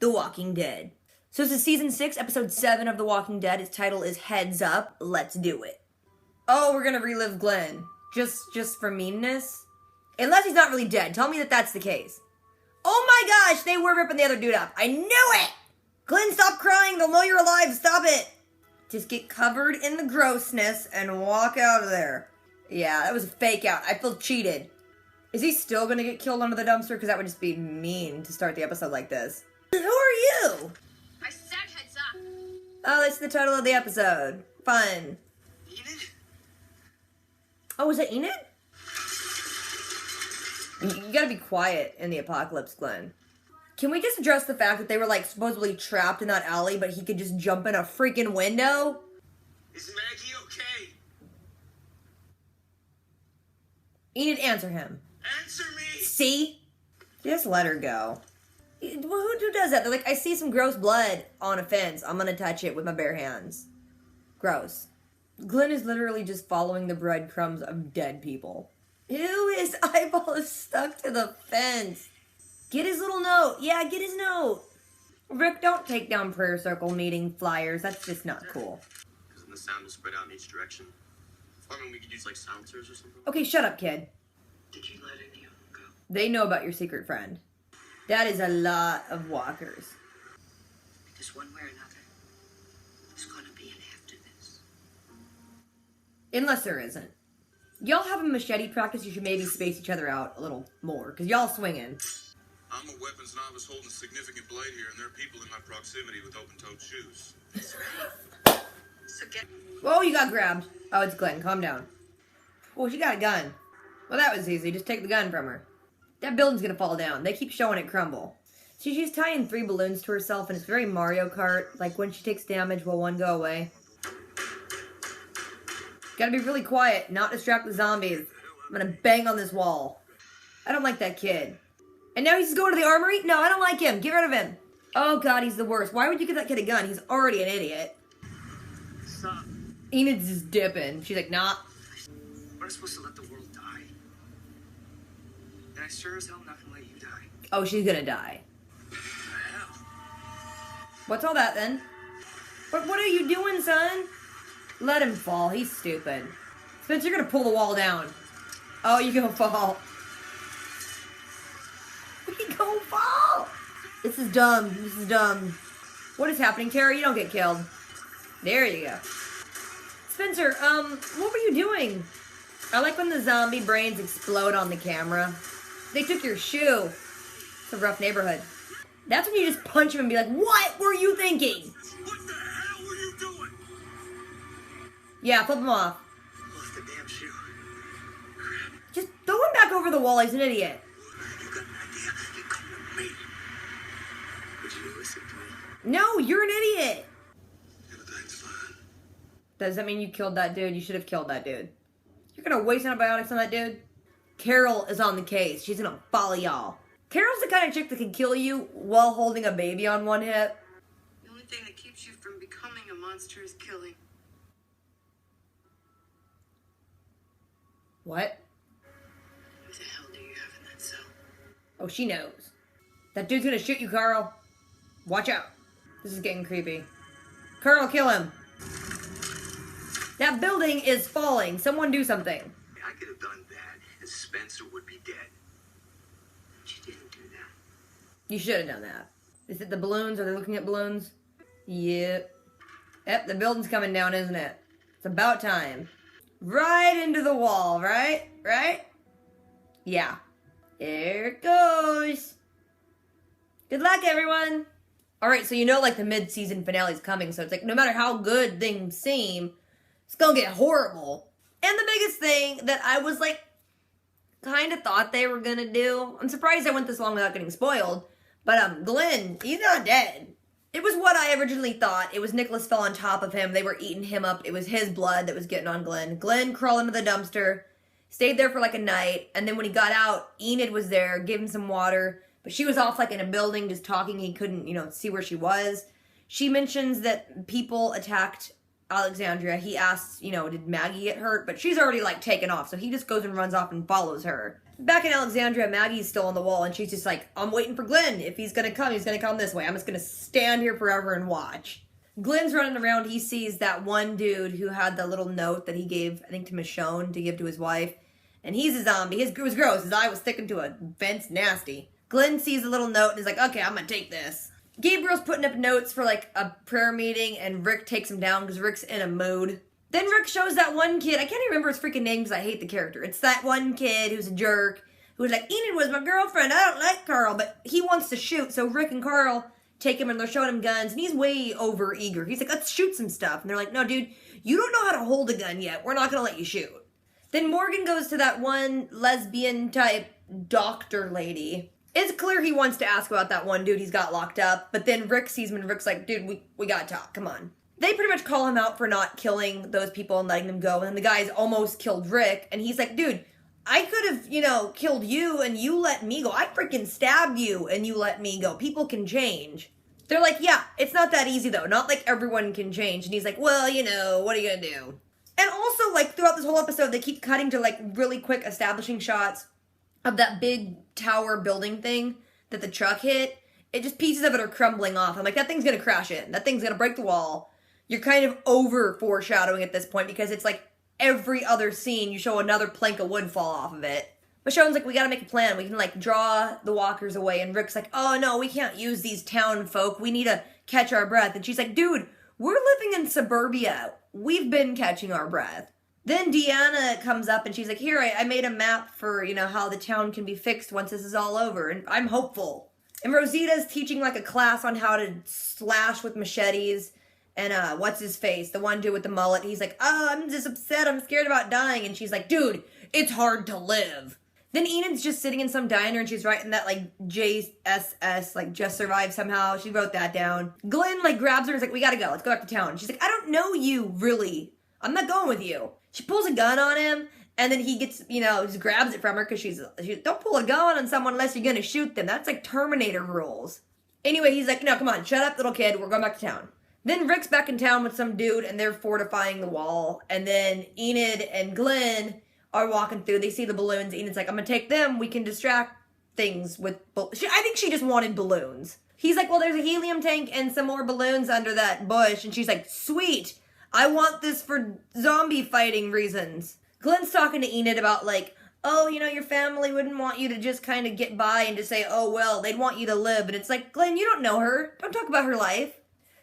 The Walking Dead. So this is season 6, episode 7 of The Walking Dead. Its title is Heads Up, Let's Do It. Oh, we're gonna relive Glenn. Just for meanness? Unless he's not really dead. Tell me that that's the case. Oh my gosh, they were ripping the other dude up. I knew it! Glenn, stop crying. They'll know you're alive. Stop it. Just get covered in the grossness and walk out of there. Yeah, that was a fake out. I feel cheated. Is he still gonna get killed under the dumpster? Because that would just be mean to start the episode like this. Who are you? I said heads up. Oh, that's the title of the episode. Fun. Enid? Oh, is it Enid? You gotta be quiet in the apocalypse, Glenn. Can we just address the fact that they were, like, supposedly trapped in that alley, but he could just jump in a freaking window? Is Maggie okay? Enid, answer him. Answer me! See? Just let her go. Who does that? They're like, I see some gross blood on a fence. I'm gonna touch it with my bare hands. Gross. Glenn is literally just following the breadcrumbs of dead people. Ew, his eyeball is stuck to the fence. Get his little note. Yeah, get his note. Rick, don't take down prayer circle meeting flyers. That's just not cool. Because then the sound will spread out in each direction. Or I mean, we could use like silencers or something. Okay, shut up, kid. Did you let any of them go? They know about your secret friend. That is a lot of walkers. Because one way or another, there's gonna be an after this. Unless there isn't. Y'all have a machete practice, you should maybe space each other out a little more, because y'all swinging. I'm a weapons novice holding a significant blade here, and there are people in my proximity with open-toed shoes. So get... Whoa, you got grabbed. Oh, it's Glenn. Calm down. Oh, she got a gun. Well, that was easy. Just take the gun from her. That building's gonna fall down. They keep showing it crumble. See, she's tying 3 balloons to herself, and it's very Mario Kart. Like, when she takes damage, will one go away? Gotta be really quiet, not distract the zombies. I'm gonna bang on this wall. I don't like that kid. And now he's just going to the armory? No, I don't like him. Get rid of him. Oh, God, he's the worst. Why would you give that kid a gun? He's already an idiot. Stop. Enid's just dipping. She's like, nah. We're supposed to let the world die. And I sure as hell not gonna let you die. Oh, she's gonna die. Hell. What's all that, then? What are you doing, son? Let him fall. He's stupid. Spence, you're gonna pull the wall down. Oh, you gonna fall. You gonna fall. This is dumb. This is dumb. What is happening, Tara? You don't get killed. There you go. Spencer, what were you doing? I like when the zombie brains explode on the camera. They took your shoe. It's a rough neighborhood. That's when you just punch him and be like, what were you thinking? What the hell were you doing? Yeah, flip him off. Lost the damn shoe. Just throw him back over the wall. He's an idiot. You got an idea? You come with me. Would you listen to me? No, you're an idiot. Everything's fine. Does that mean you killed that dude? You should have killed that dude. You're gonna waste antibiotics on that dude? Carol is on the case. She's gonna follow y'all. Carol's the kind of chick that can kill you while holding a baby on one hip. The only thing that keeps you from becoming a monster is killing. What? Who the hell do you have in that cell? Oh, she knows. That dude's gonna shoot you, Carl. Watch out. This is getting creepy. Carl, kill him. That building is falling. Someone do something. I could have done that, and Spencer would be dead. But you didn't do that. You should have done that. Is it the balloons? Are they looking at balloons? Yep. Yep, the building's coming down, isn't it? It's about time. Right into the wall, right? Right? Yeah. There it goes. Good luck, everyone. Alright, so you know, like, the mid-season finale is coming, so it's like, no matter how good things seem, it's gonna get horrible. And the biggest thing that I was, like, kind of thought they were gonna do, I'm surprised I went this long without getting spoiled, but, Glenn, he's not dead. It was what I originally thought. It was Nicholas fell on top of him. They were eating him up. It was his blood that was getting on Glenn. Glenn crawled into the dumpster, stayed there for like a night, and then when he got out, Enid was there, gave him some water, but she was off like in a building just talking. He couldn't, see where she was. She mentions that people attacked Alexandria. He asks, did Maggie get hurt? But she's already like taken off, so he just goes and runs off and follows her. Back in Alexandria, Maggie's still on the wall, and she's just like, I'm waiting for Glenn. If he's gonna come, he's gonna come this way. I'm just gonna stand here forever and watch. Glenn's running around. He sees that one dude who had the little note that he gave, I think, to Michonne to give to his wife. And he's a zombie. It was gross. His eye was sticking to a fence. Nasty. Glenn sees the little note and is like, okay, I'm gonna take this. Gabriel's putting up notes for, like, a prayer meeting, and Rick takes him down because Rick's in a mood. Then Rick shows that one kid. I can't even remember his freaking name because I hate the character. It's that one kid who's a jerk, who's like, Enid was my girlfriend. I don't like Carl. But he wants to shoot, so Rick and Carl take him and they're showing him guns, and he's way over eager. He's like, let's shoot some stuff. And they're like, no, dude, you don't know how to hold a gun yet. We're not going to let you shoot. Then Morgan goes to that one lesbian type doctor lady. It's clear he wants to ask about that one dude he's got locked up, but then Rick sees him and Rick's like, dude, we got to talk. Come on. They pretty much call him out for not killing those people and letting them go, and then the guys almost killed Rick, and he's like, dude, I could have, killed you and you let me go. I freaking stabbed you and you let me go. People can change. They're like, yeah, it's not that easy though. Not like everyone can change. And he's like, well, what are you gonna do? And also, like, throughout this whole episode, they keep cutting to, like, really quick establishing shots of that big tower building thing that the truck hit. It just, pieces of it are crumbling off. I'm like, that thing's gonna crash in. That thing's gonna break the wall. You're kind of over foreshadowing at this point because it's like, every other scene, you show another plank of wood fall off of it. Michonne's like, we gotta make a plan. We can, like, draw the walkers away. And Rick's like, oh, no, we can't use these town folk. We need to catch our breath. And she's like, dude, we're living in suburbia. We've been catching our breath. Then Deanna comes up and she's like, here, I made a map for, how the town can be fixed once this is all over. And I'm hopeful. And Rosita's teaching, like, a class on how to slash with machetes. And, what's his face? The one dude with the mullet. He's like, oh, I'm just upset. I'm scared about dying. And she's like, dude, it's hard to live. Then Enid's just sitting in some diner and she's writing that, like, JSS, like, just survived somehow. She wrote that down. Glenn, like, grabs her and is like, we gotta go. Let's go back to town. She's like, I don't know you, really. I'm not going with you. She pulls a gun on him. And then he gets, just grabs it from her because she's don't pull a gun on someone unless you're gonna shoot them. That's like Terminator rules. Anyway, he's like, no, come on. Shut up, little kid. We're going back to town. Then Rick's back in town with some dude, and they're fortifying the wall. And then Enid and Glenn are walking through. They see the balloons. Enid's like, I'm gonna take them. We can distract things with... I think she just wanted balloons. He's like, well, there's a helium tank and some more balloons under that bush. And she's like, sweet. I want this for zombie fighting reasons. Glenn's talking to Enid about, like, oh, your family wouldn't want you to just kind of get by and just say, oh, well, they'd want you to live. And it's like, Glenn, you don't know her. Don't talk about her life.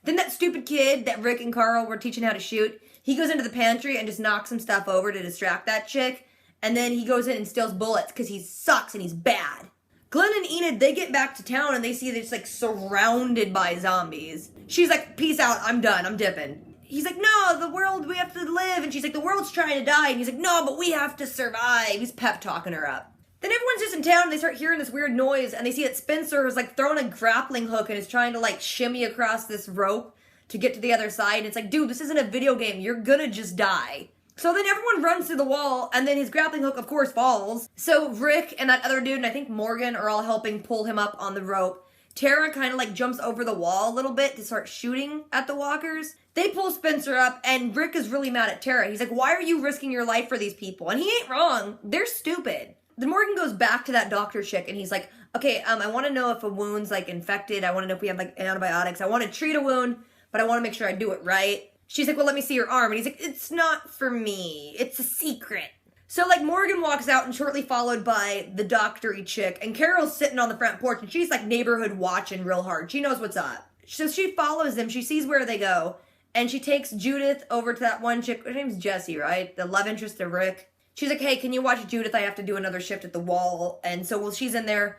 Then that stupid kid that Rick and Carl were teaching how to shoot, he goes into the pantry and just knocks some stuff over to distract that chick. And then he goes in and steals bullets because he sucks and he's bad. Glenn and Enid, they get back to town and they see they're just, like, surrounded by zombies. She's like, peace out, I'm done, I'm dipping. He's like, no, the world, we have to live. And she's like, the world's trying to die. And he's like, no, but we have to survive. He's pep talking her up. Then everyone's just in town and they start hearing this weird noise and they see that Spencer is, like, throwing a grappling hook and is trying to, like, shimmy across this rope to get to the other side. And it's like, dude, this isn't a video game. You're gonna just die. So then everyone runs through the wall and then his grappling hook, of course, falls. So Rick and that other dude and I think Morgan are all helping pull him up on the rope. Tara kind of, like, jumps over the wall a little bit to start shooting at the walkers. They pull Spencer up, and Rick is really mad at Tara. He's like, why are you risking your life for these people? And he ain't wrong. They're stupid. Then Morgan goes back to that doctor chick, and he's like, okay, I want to know if a wound's, like, infected. I want to know if we have, like, antibiotics. I want to treat a wound, but I want to make sure I do it right. She's like, well, let me see your arm. And he's like, it's not for me. It's a secret. So, like, Morgan walks out and shortly followed by the doctor-y chick. And Carol's sitting on the front porch and she's, like, neighborhood watching real hard. She knows what's up. So she follows them. She sees where they go. And she takes Judith over to that one chick. Her name's Jessie, right? The love interest of Rick. She's like, hey, can you watch Judith? I have to do another shift at the wall. And so while she's in there,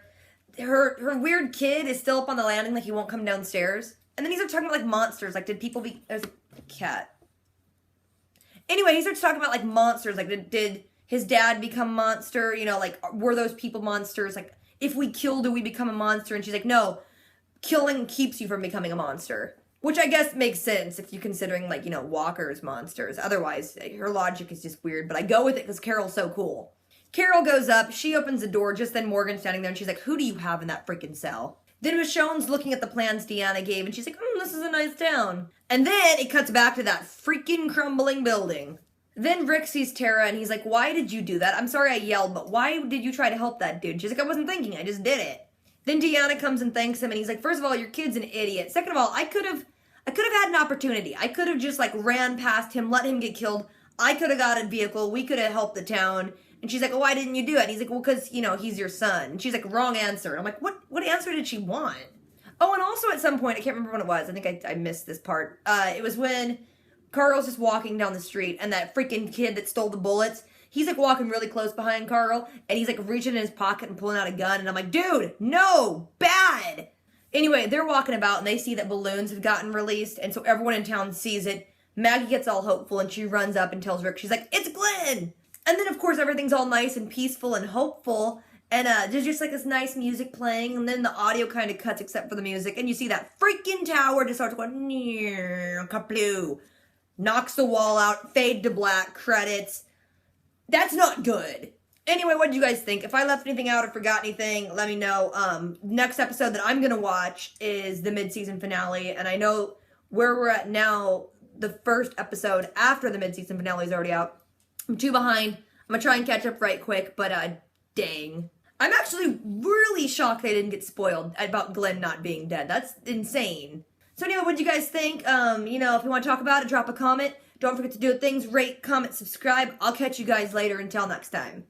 her weird kid is still up on the landing. Like, he won't come downstairs. And then he starts talking about, like, monsters. Like, did people be... There's a cat. Anyway, he starts talking about, like, monsters. Like, did his dad become a monster? Like, were those people monsters? Like, if we kill, do we become a monster? And she's like, no, killing keeps you from becoming a monster. Which I guess makes sense if you're considering, like, walkers monsters. Otherwise, her logic is just weird. But I go with it because Carol's so cool. Carol goes up. She opens the door. Just then Morgan's standing there. And she's like, who do you have in that freaking cell? Then Michonne's looking at the plans Deanna gave. And she's like, this is a nice town. And then it cuts back to that freaking crumbling building. Then Rick sees Tara and he's like, why did you do that? I'm sorry I yelled, but why did you try to help that dude? She's like, I wasn't thinking, I just did it. Then Deanna comes and thanks him and he's like, first of all, your kid's an idiot. Second of all, I could have had an opportunity. I could have just like ran past him, let him get killed. I could have got a vehicle. We could have helped the town. And she's like, well, why didn't you do it? And he's like, well, because, you know, he's your son. And she's like, wrong answer. And I'm like, what answer did she want? Oh, and also at some point, I can't remember when it was. I think I missed this part. It was when Carl's just walking down the street and that freaking kid that stole the bullets, he's like walking really close behind Carl and he's like reaching in his pocket and pulling out a gun. And I'm like, dude, no, bad. Anyway, they're walking about and they see that balloons have gotten released. And so everyone in town sees it. Maggie gets all hopeful and she runs up and tells Rick, she's like, it's Glenn. And then, of course, everything's all nice and peaceful and hopeful. And there's just like this nice music playing. And then the audio kind of cuts except for the music. And you see that freaking tower just starts going, kaploo. Knocks the wall out, fade to black, credits. That's not good. Anyway, what did you guys think? If I left anything out or forgot anything, let me know. Next episode that I'm going to watch is the mid-season finale. And I know where we're at now, the first episode after the mid-season finale is already out. I'm too behind. I'm going to try and catch up right quick, but dang. I'm actually really shocked they didn't get spoiled about Glenn not being dead. That's insane. So anyway, what do you guys think? You know, if you want to talk about it, drop a comment. Don't forget to do things, rate, comment, subscribe. I'll catch you guys later. Until next time.